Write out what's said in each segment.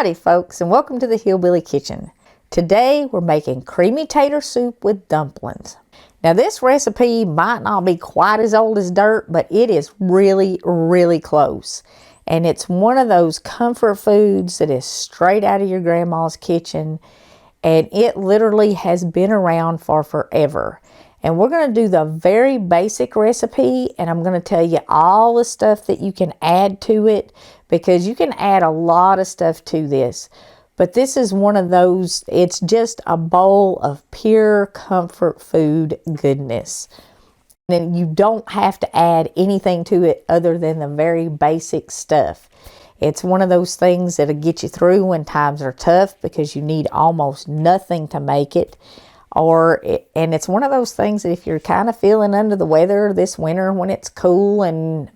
Howdy folks, and welcome to the Hillbilly Kitchen. Today we're making creamy tater soup with dumplings. Now this recipe might not be quite as old as dirt, but it is really close. And it's one of those comfort foods that is straight out of your grandma's kitchen, and it literally has been around for forever. And we're going to do the very basic recipe, and I'm going to tell you all the stuff that you can add to it, because you can add a lot of stuff to this. But this is one of those, it's just a bowl of pure comfort food goodness. And you don't have to add anything to it other than the very basic stuff. It's one of those things that'll get you through when times are tough, because you need almost nothing to make it. And it's one of those things that if you're kind of feeling under the weather this winter when it's cool, and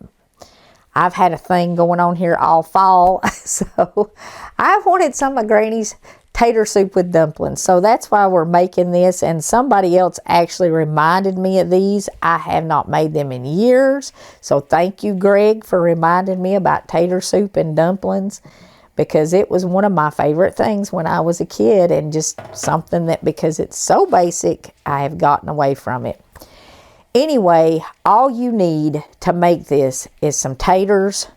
I've had a thing going on here all fall, so I wanted some of Granny's tater soup with dumplings. So that's why we're making this, and somebody else actually reminded me of these. I have not made them in years, so thank you, Greg, for reminding me about tater soup and dumplings, because it was one of my favorite things when I was a kid, and just something that, because it's so basic, I have gotten away from it. Anyway, all you need to make this is some taters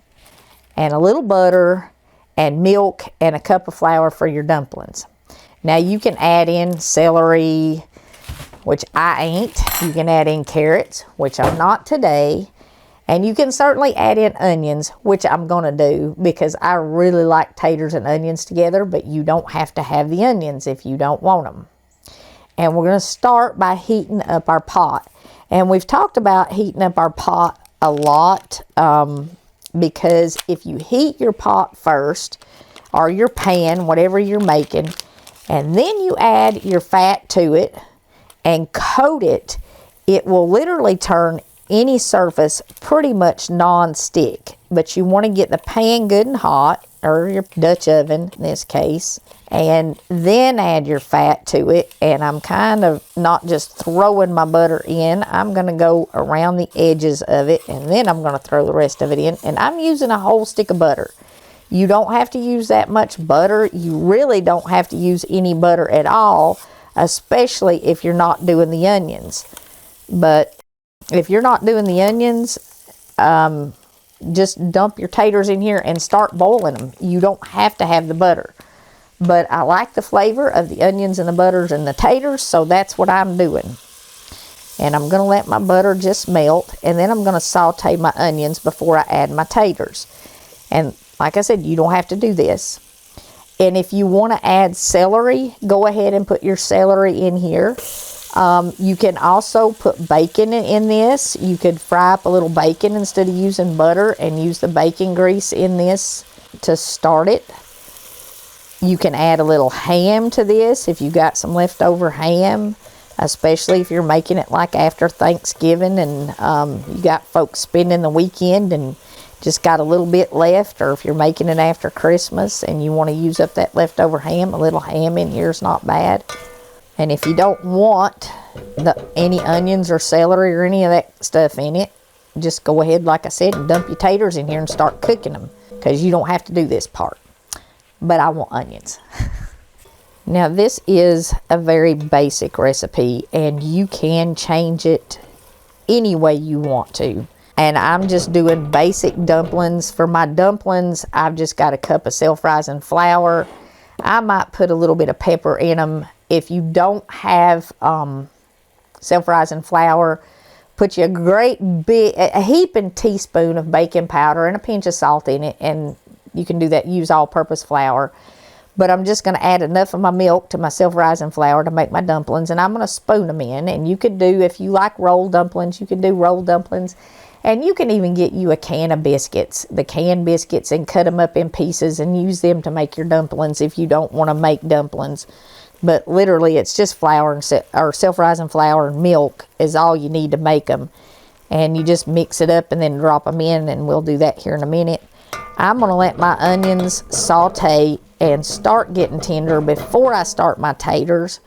and a little butter and milk and a cup of flour for your dumplings. Now you can add in celery, which I ain't. You can add in carrots, which I'm not today. And you can certainly add in onions, which I'm going to do because I really like taters and onions together, but you don't have to have the onions if you don't want them. And we're going to start by heating up our pot. And we've talked about heating up our pot a lot because if you heat your pot first, or your pan, whatever you're making, and then you add your fat to it and coat it, it will literally turn any surface pretty much non-stick. But you want to get the pan good and hot, or your Dutch oven in this case, and then add your fat to it. And I'm kind of not just throwing my butter in, I'm going to go around the edges of it, and then I'm going to throw the rest of it in. And I'm using a whole stick of butter. You don't have to use that much butter. You really don't have to use any butter at all, especially if you're not doing the onions. But if you're not doing the onions, just dump your taters in here and start boiling them. You don't have to have the butter. But I like the flavor of the onions and the butters and the taters, so that's what I'm doing. And I'm going to let my butter just melt, and then I'm going to saute my onions before I add my taters. And like I said, you don't have to do this. And if you want to add celery, go ahead and put your celery in here. You can also put bacon in this. You could fry up a little bacon instead of using butter, and use the bacon grease in this to start it. You can add a little ham to this if you got some leftover ham, especially if you're making it like after Thanksgiving and you got folks spending the weekend and just got a little bit left, or if you're making it after Christmas and you want to use up that leftover ham, a little ham in here is not bad. And if you don't want any onions or celery or any of that stuff in it, just go ahead, like I said, and dump your taters in here and start cooking them, because you don't have to do this part. But I want onions. Now this is a very basic recipe, and you can change it any way you want to. And I'm just doing basic dumplings. For my dumplings, I've just got a cup of self-rising flour. I might put a little bit of pepper in them. If you don't have self-rising flour, put you a heaping teaspoon of baking powder and a pinch of salt in it, and you can do that, use all-purpose flour. But I'm just going to add enough of my milk to my self-rising flour to make my dumplings, and I'm going to spoon them in. And you could do, if you like rolled dumplings, you can do rolled dumplings. And you can even get you a can of biscuits, the canned biscuits, and cut them up in pieces and use them to make your dumplings if you don't want to make dumplings. But literally, it's just flour or self-rising flour and milk is all you need to make them. And you just mix it up and then drop them in, and we'll do that here in a minute. I'm going to let my onions saute and start getting tender before I start my taters,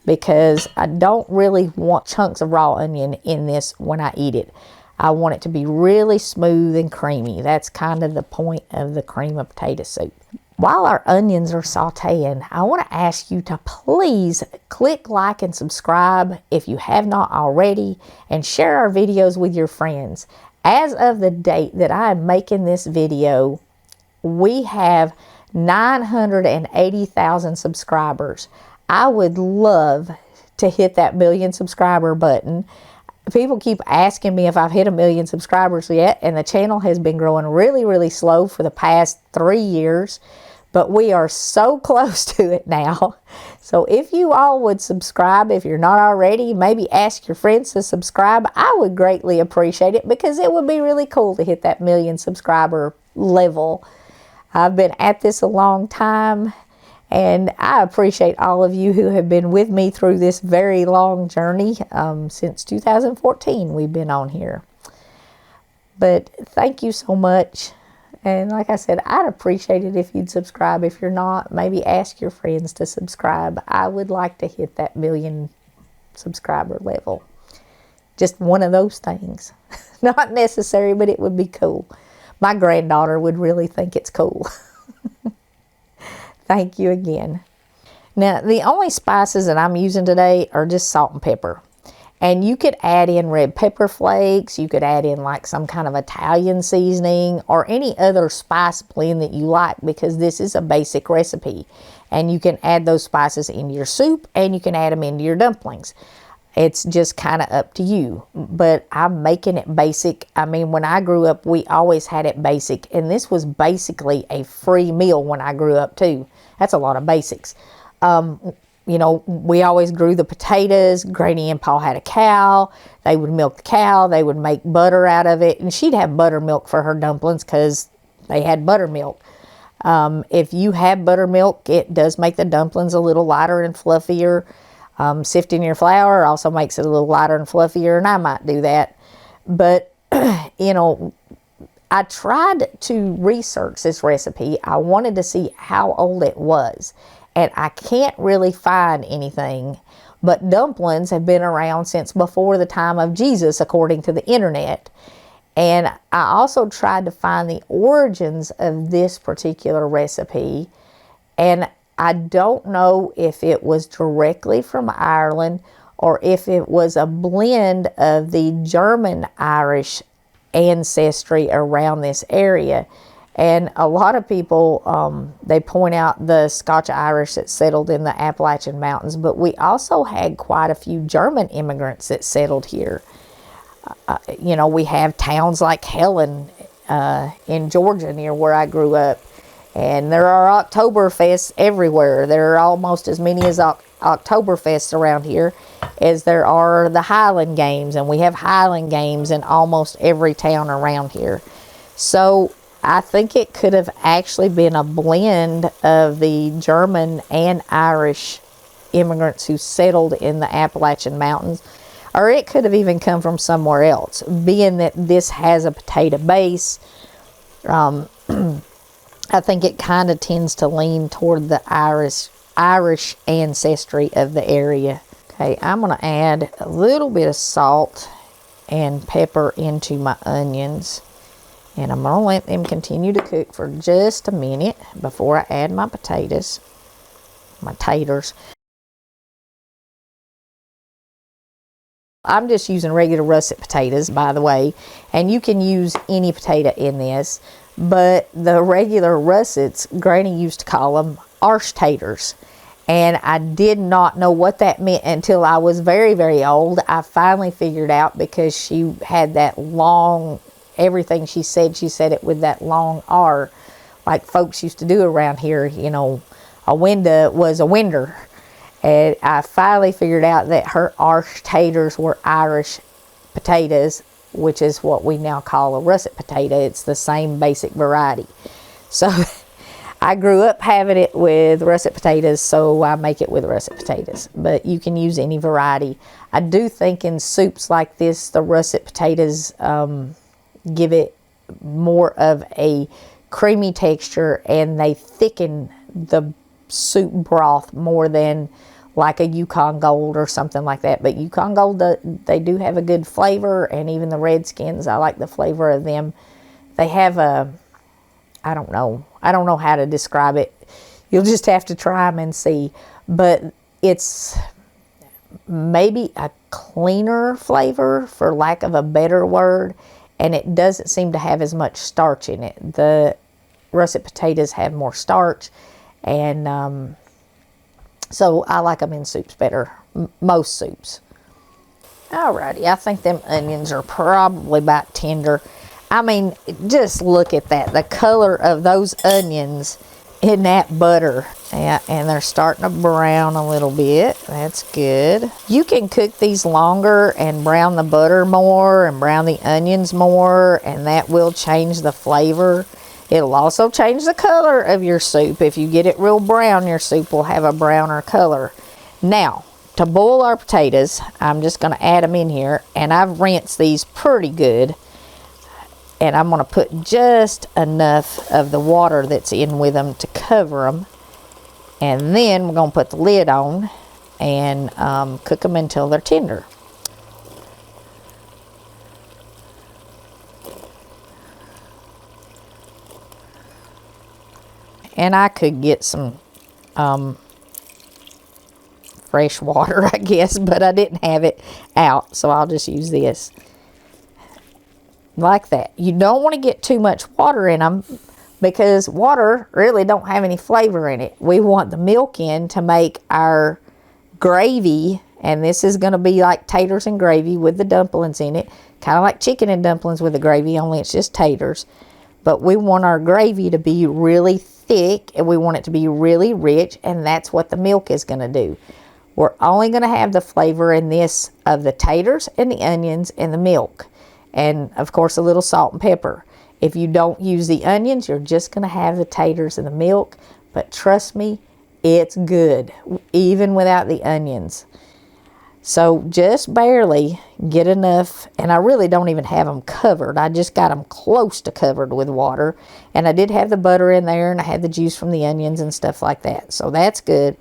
because I don't really want chunks of raw onion in this when I eat it. I want it to be really smooth and creamy. That's kind of the point of the cream of potato soup. While our onions are sauteing, I want to ask you to please click like and subscribe if you have not already, and share our videos with your friends. As of the date that I am making this video, we have 980,000 subscribers. I would love to hit that million subscriber button. People keep asking me if I've hit 1 million subscribers yet, and the channel has been growing really, really slow for the past 3 years, but we are so close to it now. So if you all would subscribe, if you're not already, maybe ask your friends to subscribe. I would greatly appreciate it, because it would be really cool to hit that 1 million subscriber level. I've been at this a long time, and I appreciate all of you who have been with me through this very long journey. Since 2014 we've been on here. But thank you so much. And like I said, I'd appreciate it if you'd subscribe. If you're not, maybe ask your friends to subscribe. I would like to hit that 1 million subscriber level. Just one of those things. Not necessary, but it would be cool. My granddaughter would really think it's cool. Thank you again. Now, the only spices that I'm using today are just salt and pepper. And you could add in red pepper flakes. You could add in like some kind of Italian seasoning or any other spice blend that you like, because this is a basic recipe. And you can add those spices into your soup, and you can add them into your dumplings. It's just kind of up to you. But I'm making it basic. I mean, when I grew up, we always had it basic. And this was basically a free meal when I grew up too. That's a lot of basics. You know, we always grew the potatoes. Granny and Pa had a cow. They would milk the cow. They would make butter out of it. And she'd have buttermilk for her dumplings because they had buttermilk. If you have buttermilk, it does make the dumplings a little lighter and fluffier. Sifting your flour also makes it a little lighter and fluffier, and I might do that. But, you know, I tried to research this recipe. I wanted to see how old it was, and I can't really find anything. But dumplings have been around since before the time of Jesus, according to the internet. And I also tried to find the origins of this particular recipe, and I don't know if it was directly from Ireland or if it was a blend of the German-Irish ancestry around this area. And a lot of people, they point out the Scotch-Irish that settled in the Appalachian Mountains, but we also had quite a few German immigrants that settled here. You know, we have towns like Helen in Georgia, near where I grew up. And there are Oktoberfests everywhere. There are almost as many as Oktoberfests around here as there are the Highland Games. And we have Highland Games in almost every town around here. So I think it could have actually been a blend of the German and Irish immigrants who settled in the Appalachian Mountains. Or it could have even come from somewhere else. Being that this has a potato base, I think it kind of tends to lean toward the Irish ancestry of the area. Okay, I'm going to add a little bit of salt and pepper into my onions. And I'm going to let them continue to cook for just a minute before I add my potatoes, my taters. I'm just using regular russet potatoes, by the way, and you can use any potato in this. But the regular russets, Granny used to call them arse taters. And I did not know what that meant until I was very, very old. I finally figured out, because she had that long, everything she said it with that long R, like folks used to do around here. You know, a window was a winder. And I finally figured out that her arse taters were Irish potatoes, which is what we now call a russet potato. It's the same basic variety. So I grew up having it with russet potatoes, so I make it with russet potatoes. But you can use any variety. I do think in soups like this, the russet potatoes give it more of a creamy texture, and they thicken the soup broth more than like a Yukon Gold or something like that. But Yukon Gold, they do have a good flavor, and even the Redskins, I like the flavor of them. They have a I don't know. I don't know how to describe it. You'll just have to try them and see. But it's maybe a cleaner flavor, for lack of a better word, and it doesn't seem to have as much starch in it. The russet potatoes have more starch, and so I like them in soups better, most soups. Alrighty, I think them onions are probably about tender. I mean, just look at that, the color of those onions in that butter. And they're starting to brown a little bit. That's good. You can cook these longer and brown the butter more and brown the onions more, and that will change the flavor. It'll also change the color of your soup. If you get it real brown, your soup will have a browner color. Now, to boil our potatoes, I'm just going to add them in here, and I've rinsed these pretty good. And I'm going to put just enough of the water that's in with them to cover them. And then we're going to put the lid on and cook them until they're tender. And I could get some fresh water, I guess, but I didn't have it out, so I'll just use this. Like that. You don't want to get too much water in them, because water really don't have any flavor in it. We want the milk in to make our gravy, and this is going to be like taters and gravy with the dumplings in it. Kind of like chicken and dumplings with the gravy, only it's just taters. But we want our gravy to be really thick, and we want it to be really rich, and that's what the milk is going to do. We're only going to have the flavor in this of the taters and the onions and the milk. And of course a little salt and pepper. If you don't use the onions, you're just going to have the taters and the milk. But trust me, it's good, even without the onions. So just barely get enough, and I really don't even have them covered. I just got them close to covered with water. And I did have the butter in there, and I had the juice from the onions and stuff like that. So that's good.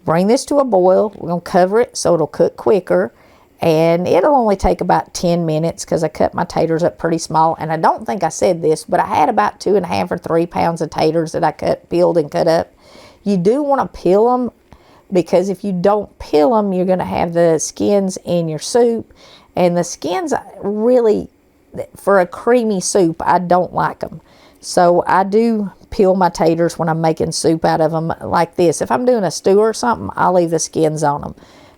Bring this to a boil. We're going to cover it so it'll cook quicker. And it'll only take about 10 minutes because I cut my taters up pretty small. And I don't think I said this, but I had about 2.5 or 3 pounds of taters that I peeled and cut up. You do want to peel them, because if you don't peel them, you're going to have the skins in your soup. And the skins, really, for a creamy soup, I don't like them. So I do peel my taters when I'm making soup out of them like this. If I'm doing a stew or something, I'll leave the skins on them.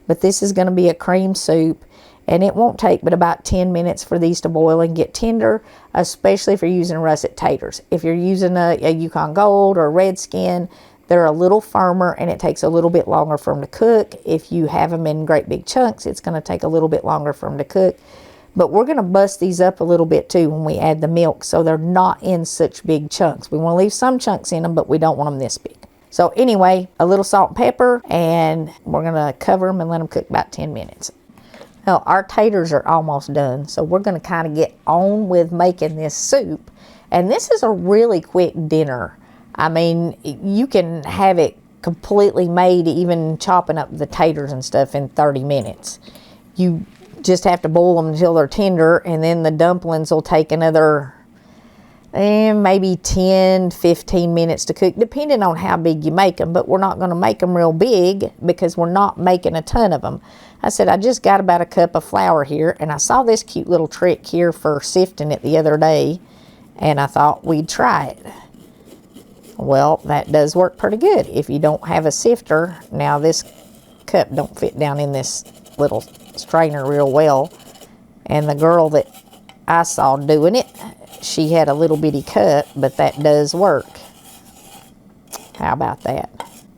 But this is going to be a cream soup, and it won't take but about 10 minutes for these to boil and get tender, especially if you're using russet taters. If you're using a Yukon Gold or red skin, they're a little firmer, and it takes a little bit longer for them to cook. If you have them in great big chunks, it's going to take a little bit longer for them to cook. But we're going to bust these up a little bit too when we add the milk, so they're not in such big chunks. We want to leave some chunks in them, but we don't want them this big. So anyway, a little salt and pepper, and we're going to cover them and let them cook about 10 minutes. Now, our taters are almost done, so we're going to kind of get on with making this soup. And this is a really quick dinner. I mean, you can have it completely made, even chopping up the taters and stuff, in 30 minutes. You just have to boil them until they're tender, and then the dumplings will take another maybe 10-15 minutes to cook, depending on how big you make them. But we're not going to make them real big because we're not making a ton of them. I said I just got about a cup of flour here, and I saw this cute little trick here for sifting it the other day, and I thought we'd try it. Well, that does work pretty good if you don't have a sifter. Now, this cup don't fit down in this little strainer real well, and the girl that I saw doing it, she had a little bitty cup, but that does work. How about that?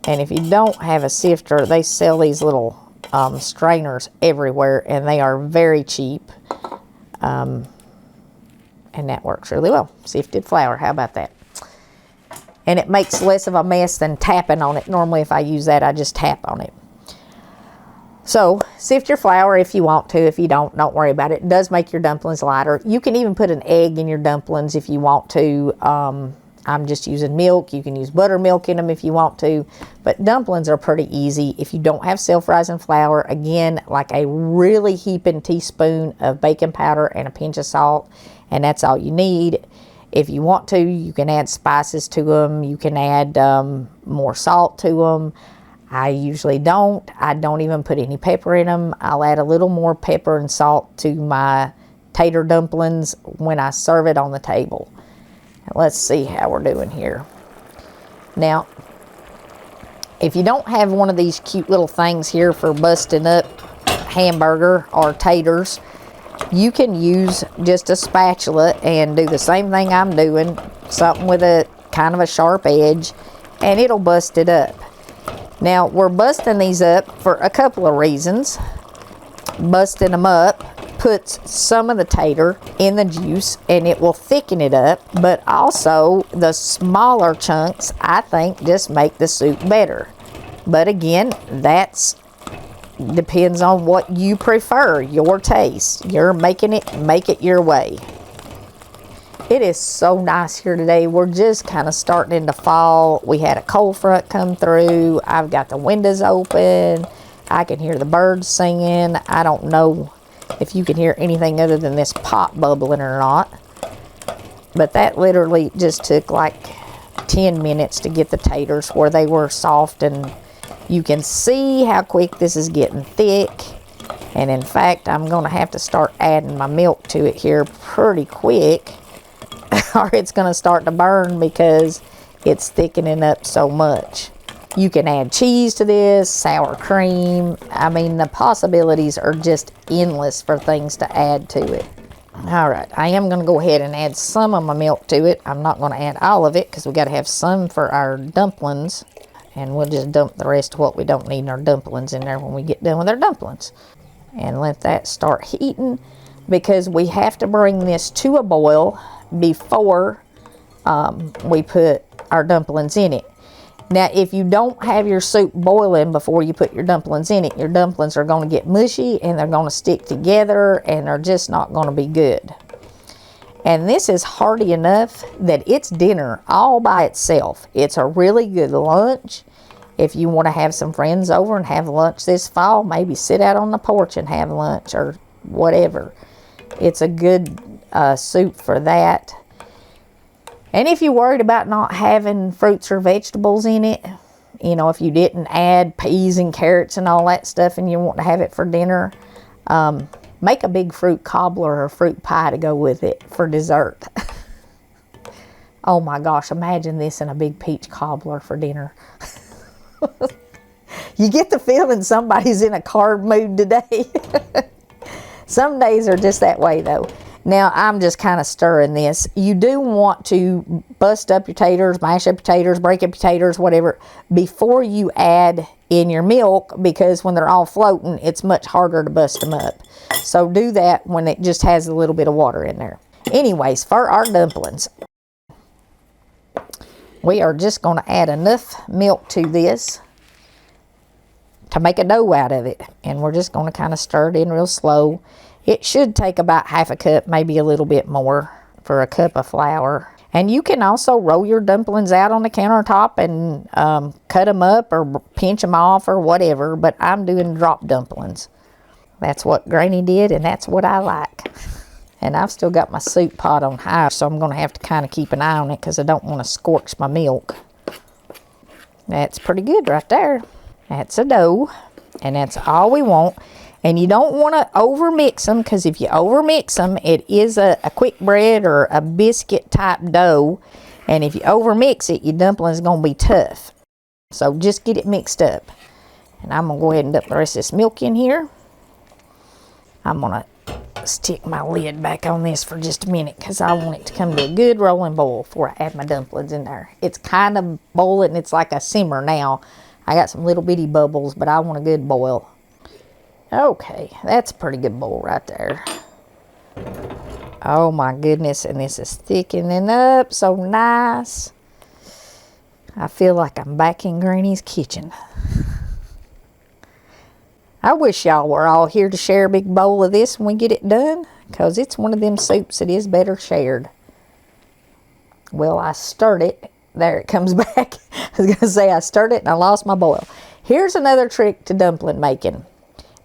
And if you don't have a sifter, they sell these little strainers everywhere, and they are very cheap. And that works really well. Sifted flour, how about that? And it makes less of a mess than tapping on it. Normally, if I use that, I just tap on it. So, sift your flour if you want to. If you don't worry about it. It does make your dumplings lighter. You can even put an egg in your dumplings if you want to. I'm just using milk. You can use buttermilk in them if you want to. But dumplings are pretty easy. If you don't have self-rising flour, again, like a really heaping teaspoon of baking powder and a pinch of salt, and that's all you need. If you want to, you can add spices to them. You can add more salt to them. I usually don't. I don't even put any pepper in them. I'll add a little more pepper and salt to my tater dumplings when I serve it on the table. Let's see how we're doing here. Now, if you don't have one of these cute little things here for busting up hamburger or taters, you can use just a spatula and do the same thing I'm doing, something with a kind of a sharp edge, and it'll bust it up. Now, we're busting these up for a couple of reasons. Busting them up puts some of the tater in the juice and it will thicken it up, but also the smaller chunks, I think, just make the soup better. But again, that's depends on what you prefer, your taste. You're making it, make it your way. It is so nice here today. We're just kind of starting into fall. We had a cold front come through. I've got the windows open. I can hear the birds singing. I don't know if you can hear anything other than this pot bubbling or not. But that literally just took like 10 minutes to get the taters where they were soft, and you can see how quick this is getting thick. And in fact, I'm going to have to start adding my milk to it here pretty quick or it's going to start to burn because it's thickening up so much. You can add cheese to this, sour cream. I mean, the possibilities are just endless for things to add to it. All right, I am going to go ahead and add some of my milk to it. I'm not going to add all of it because we got to have some for our dumplings. And we'll just dump the rest of what we don't need in our dumplings in there when we get done with our dumplings. And let that start heating because we have to bring this to a boil before we put our dumplings in it. Now, if you don't have your soup boiling before you put your dumplings in it, your dumplings are going to get mushy and they're going to stick together and they're just not going to be good. And this is hearty enough that it's dinner all by itself. It's a really good lunch. If you want to have some friends over and have lunch this fall, maybe sit out on the porch and have lunch or whatever. It's a good soup for that. And if you're worried about not having fruits or vegetables in it, you know, if you didn't add peas and carrots and all that stuff and you want to have it for dinner, make a big fruit cobbler or fruit pie to go with it for dessert. Oh my gosh, imagine this in a big peach cobbler for dinner. You get the feeling somebody's in a carb mood today. Some days are just that way though. Now, I'm just kind of stirring this. You do want to bust up your taters, mash up your taters, break up your taters, whatever, before you add in your milk, because when they're all floating, it's much harder to bust them up. So do that when it just has a little bit of water in there. Anyways, for our dumplings, we are just going to add enough milk to this to make a dough out of it. And we're just going to kind of stir it in real slow. It should take about half a cup, maybe a little bit more for a cup of flour. And you can also roll your dumplings out on the countertop and cut them up or pinch them off or whatever. But I'm doing drop dumplings. That's what Granny did, and that's what I like. And I've still got my soup pot on high, so I'm going to have to kind of keep an eye on it because I don't want to scorch my milk. That's pretty good right there. That's a dough, and that's all we want. And you don't want to overmix them, because if you overmix them, it is a quick bread or a biscuit type dough. And if you overmix it, your dumpling is going to be tough. So just get it mixed up. And I'm going to go ahead and dump the rest of this milk in here. I'm going to stick my lid back on this for just a minute because I want it to come to a good rolling boil before I add my dumplings in there. It's kind of boiling. It's like a simmer now. I got some little bitty bubbles, but I want a good boil. Okay, that's a pretty good bowl right there. Oh my goodness, and this is thickening up so nice. I feel like I'm back in Granny's kitchen. I wish y'all were all here to share a big bowl of this when we get it done, because it's one of them soups that is better shared. Well, I stirred it. There it comes back. I was going to say I stirred it and I lost my boil. Here's another trick to dumpling making.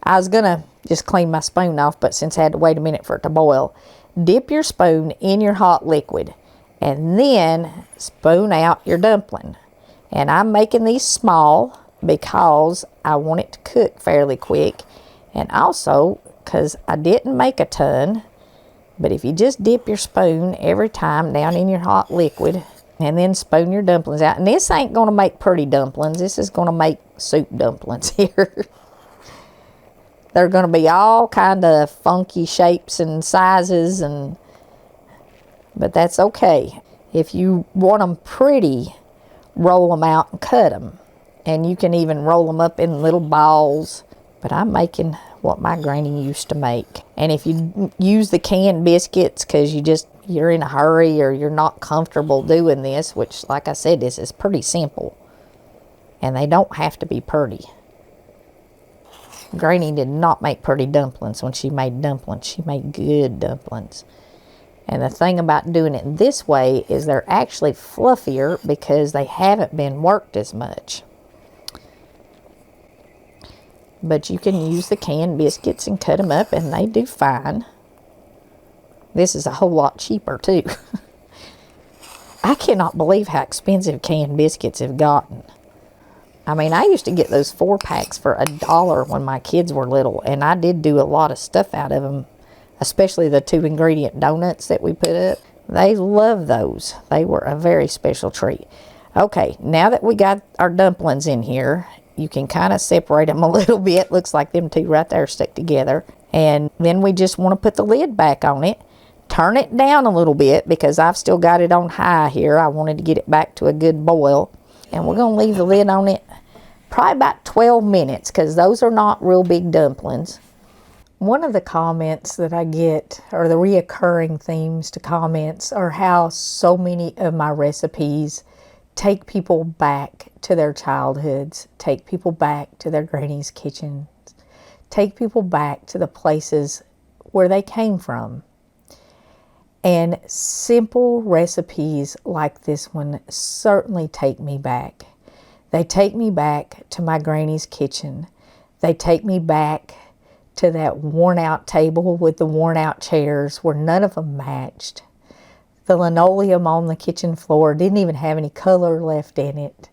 I was going to just clean my spoon off, but since I had to wait a minute for it to boil, dip your spoon in your hot liquid And then spoon out your dumpling. And I'm making these small because I want it to cook fairly quick. And also because I didn't make a ton. But if you just dip your spoon every time down in your hot liquid and then spoon your dumplings out. And this ain't going to make pretty dumplings. This is going to make soup dumplings here. They're going to be all kind of funky shapes and sizes, but that's okay. If you want them pretty, roll them out and cut them. And you can even roll them up in little balls. But I'm making what my granny used to make. And if you use the canned biscuits because you're in a hurry or you're not comfortable doing this, which, like I said, this is pretty simple. And they don't have to be pretty. Granny did not make pretty dumplings when she made dumplings. She made good dumplings. And the thing about doing it this way is they're actually fluffier because they haven't been worked as much. But you can use the canned biscuits and cut them up, and they do fine. This is a whole lot cheaper, too. I cannot believe how expensive canned biscuits have gotten. I mean, I used to get those 4-packs for $1 when my kids were little, and I did do a lot of stuff out of them, especially the 2-ingredient donuts that we put up. They love those. They were a very special treat. Okay, now that we got our dumplings in here, you can kind of separate them a little bit. Looks like them two right there stuck together. And then we just want to put the lid back on it. Turn it down a little bit because I've still got it on high here. I wanted to get it back to a good boil. And we're going to leave the lid on it probably about 12 minutes because those are not real big dumplings. One of the comments that I get, or the reoccurring themes to comments, are how so many of my recipes take people back to their childhoods, take people back to their granny's kitchens, take people back to the places where they came from. And simple recipes like this one certainly take me back. They take me back to my granny's kitchen. They take me back to that worn out table with the worn out chairs where none of them matched. The linoleum on the kitchen floor didn't even have any color left in it.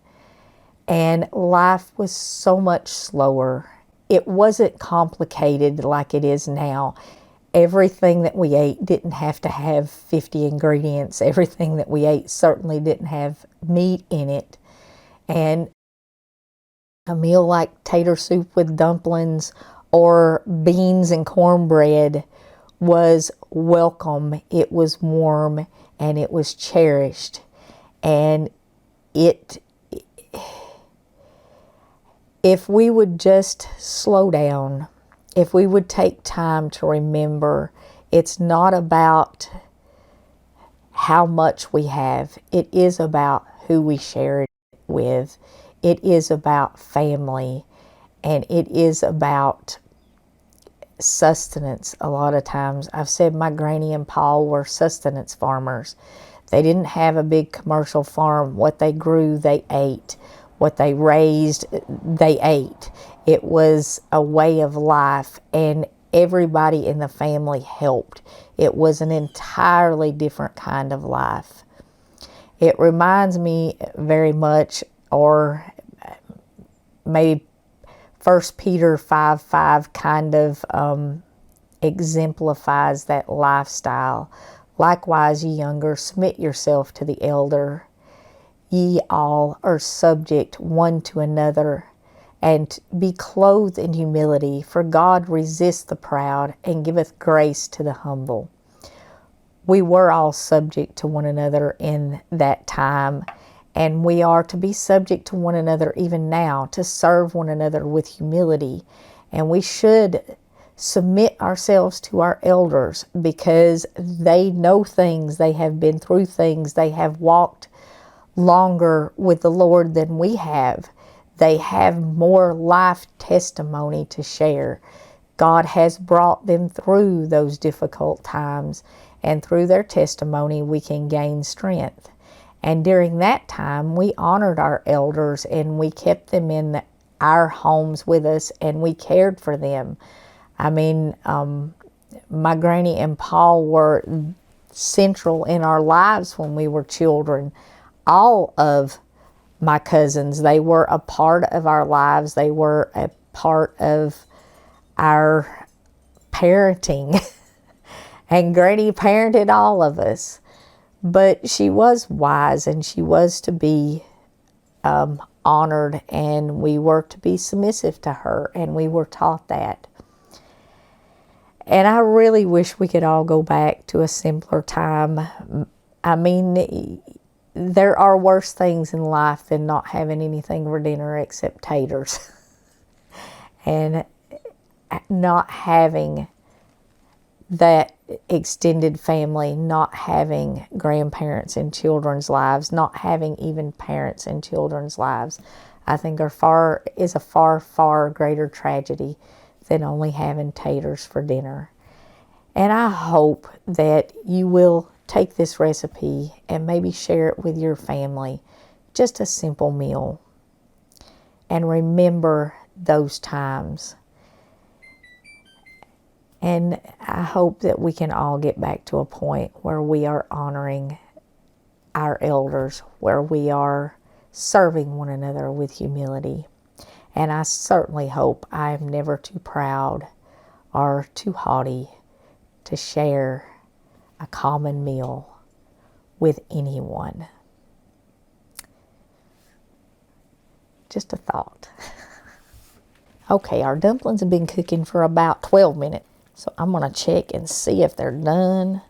And life was so much slower. It wasn't complicated like it is now. Everything that we ate didn't have to have 50 ingredients. Everything that we ate certainly didn't have meat in it. And a meal like tater soup with dumplings or beans and cornbread was welcome. It was warm and it was cherished. And if we would just slow down, if we would take time to remember, it's not about how much we have. It is about who we share it with. It is about family, and it is about sustenance. A lot of times, I've said my granny and Paul were sustenance farmers. They didn't have a big commercial farm. What they grew, they ate. What they raised, they ate. It was a way of life, and everybody in the family helped. It was an entirely different kind of life. It reminds me very much, or maybe 1 Peter 5:5 kind of exemplifies that lifestyle. Likewise, ye younger, submit yourself to the elder. Ye all are subject one to another, and be clothed in humility, for God resists the proud and giveth grace to the humble. We were all subject to one another in that time, and we are to be subject to one another even now, to serve one another with humility. And we should submit ourselves to our elders because they know things, they have been through things, they have walked longer with the Lord than we have. They have more life testimony to share. God has brought them through those difficult times, and through their testimony we can gain strength. And during that time we honored our elders, and we kept them in our homes with us, and we cared for them. I mean, my granny and Paul were central in our lives when we were children. All of my cousins, they were a part of our lives. They were a part of our parenting. And Granny parented all of us. But she was wise, and she was to be honored, and we were to be submissive to her, and we were taught that. And I really wish we could all go back to a simpler time. I mean, there are worse things in life than not having anything for dinner except taters. And not having that extended family, not having grandparents in children's lives, not having even parents in children's lives, I think is a far greater tragedy than only having taters for dinner. And I hope that you will take this recipe and maybe share it with your family. Just a simple meal. And remember those times. And I hope that we can all get back to a point where we are honoring our elders, where we are serving one another with humility. And I certainly hope I am never too proud or too haughty to share a common meal with anyone. Just a thought. Okay, our dumplings have been cooking for about 12 minutes. So I'm going to check and see if they're done.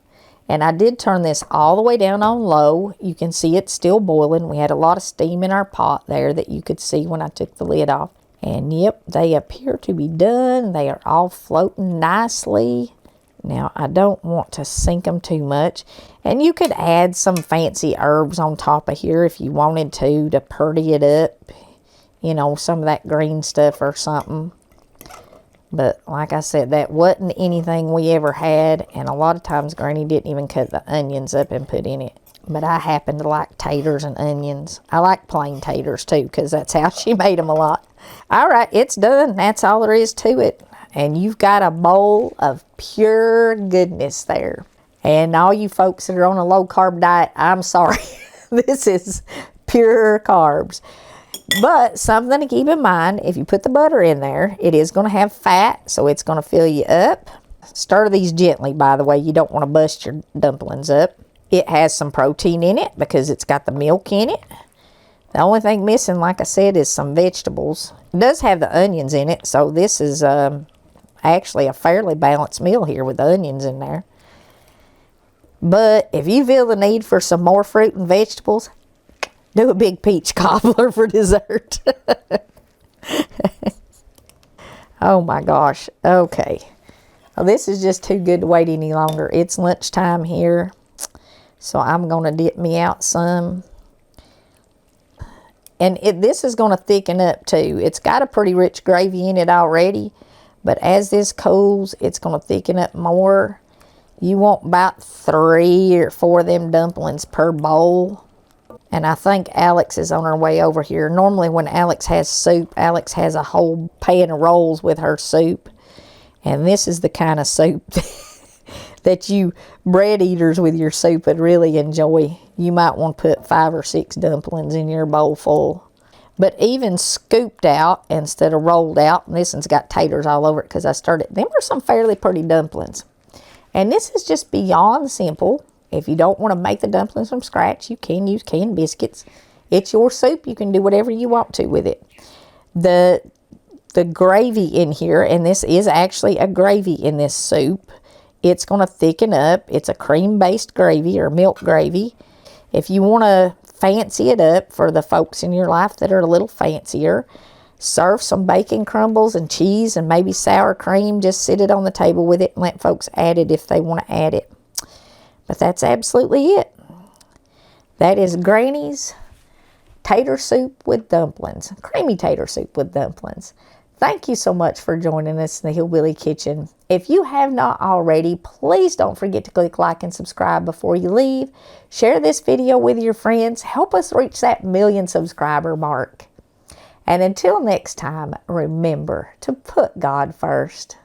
And I did turn this all the way down on low. You can see it's still boiling. We had a lot of steam in our pot there that you could see when I took the lid off. And yep, they appear to be done. They are all floating nicely. Now, I don't want to sink them too much. And you could add some fancy herbs on top of here if you wanted to purdy it up. You know, some of that green stuff or something. But like I said, that wasn't anything we ever had. And a lot of times Granny didn't even cut the onions up and put in it. But I happen to like taters and onions. I like plain taters too, because that's how she made them a lot. All right, it's done. That's all there is to it. And you've got a bowl of pure goodness there. And all you folks that are on a low-carb diet, I'm sorry. This is pure carbs. But something to keep in mind, if you put the butter in there, it is going to have fat, so it's going to fill you up. Stir these gently, by the way. You don't want to bust your dumplings up. It has some protein in it because it's got the milk in it. The only thing missing, like I said, is some vegetables. It does have the onions in it, so this is actually a fairly balanced meal here with the onions in there. But if you feel the need for some more fruit and vegetables, do a big peach cobbler for dessert. Oh my gosh. Okay. Well, this is just too good to wait any longer. It's lunchtime here. So I'm going to dip me out some. And this is going to thicken up too. It's got a pretty rich gravy in it already. But as this cools, it's going to thicken up more. You want about 3 or 4 of them dumplings per bowl. And I think Alex is on her way over here. Normally when Alex has soup, Alex has a whole pan of rolls with her soup. And this is the kind of soup that you bread eaters with your soup would really enjoy. You might want to put 5 or 6 dumplings in your bowl full. But even scooped out instead of rolled out, and this one's got taters all over it because I stirred it. Them are some fairly pretty dumplings. And this is just beyond simple. If you don't want to make the dumplings from scratch, you can use canned biscuits. It's your soup. You can do whatever you want to with it. The gravy in here, and this is actually a gravy in this soup, it's going to thicken up. It's a cream-based gravy or milk gravy. If you want to fancy it up for the folks in your life that are a little fancier, serve some bacon crumbles and cheese and maybe sour cream. Just sit it on the table with it and let folks add it if they want to add it. But that's absolutely it. That is Granny's tater soup with dumplings. Creamy tater soup with dumplings. Thank you so much for joining us in the Hillbilly Kitchen. If you have not already, please don't forget to click like and subscribe before you leave. Share this video with your friends. Help us reach that 1 million subscriber mark. And until next time, remember to put God first.